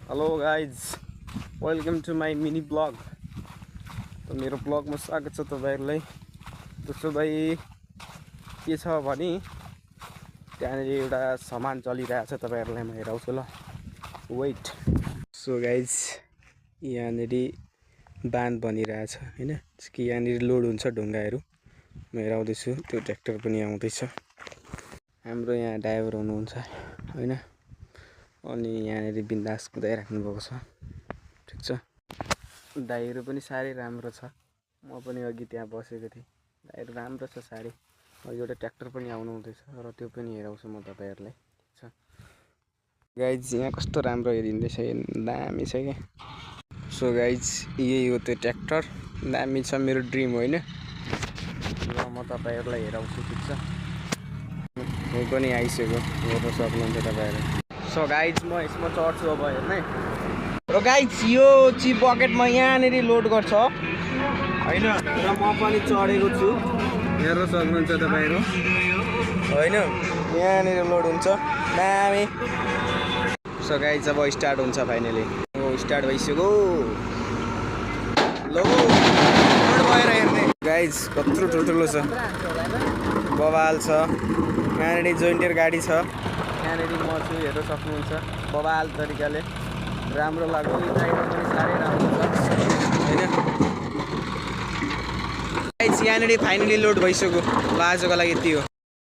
Hello guys, welcome to my mini blog. त मेरो ब्लगमा स्वागत छ तपाईहरुलाई। त्यसो भए के छ भने त्यहाँनिर एउटा सामान चलिरहेछ, तपाईहरुलाई म हेराउँछु ल। वेट। सो गाइज, यहाँनिर बाँध बनिरहेछ हैन, कि यहाँनिर लोड हुन्छ ढुङ्गाहरू। म हेराउँदैछु, त्यो ट्र्याक्टर पनि आउँदैछ। हाम्रो यहाँ ड्राइभर हुनुहुन्छ हैन, अनि यहाँनिर बिन्दास कुदाइराख्नु भएको छ। ठिक छ, दाइहरू पनि साह्रै राम्रो छ। म पनि अघि त्यहाँ बसेको थिएँ, दाइहरू राम्रो छ साह्रै। अघि एउटा ट्र्याक्टर पनि आउनु हुँदैछ र त्यो पनि हेराउँछु म तपाईहरुलाई। ठिक छ गाइज, यहाँ कस्तो राम्रो हेरिँदैछ, दामी छ क्या। सो गाइज, यही हो त्यो ट्र्याक्टर, दामी छ, मेरो ड्रिम होइन र म तपाईहरुलाई हेराउँछु। ठिक छ, म पनि आइसक्यो, हेर्न सक्नुहुन्छ तपाईहरु। सो गाइज, म यसमा चढ्छु अब हेर्ने। र गाइज, यो चिप बकेटमा यहाँनिर लोड गर्छ होइन, र म पनि चढेको छु, हेर्न सक्नुहुन्छ तपाईहरु होइन। यहाँनिर लोड हुन्छ दामी। सो गाइज, अब स्टार्ट हुन्छ फाइनली। ओ स्टार्ट भइसक्यो लो, लोड भएर हेर्ने। गाइज, कत्रो ठुल्ठुलो छ, बवाल छ। यहाँनिर जोइन्टर गाडी छ, यहाँनिर म छु, हेर्न सक्नुहुन्छ बवाल तरिकाले। राम्रो लाग्यो, यो ड्राइभर पनि साह्रै राम्रो छ हैन। गाइस, यहाँनिर फाइनली लोड भइसक्यो। ल, आजको लागि यति हो।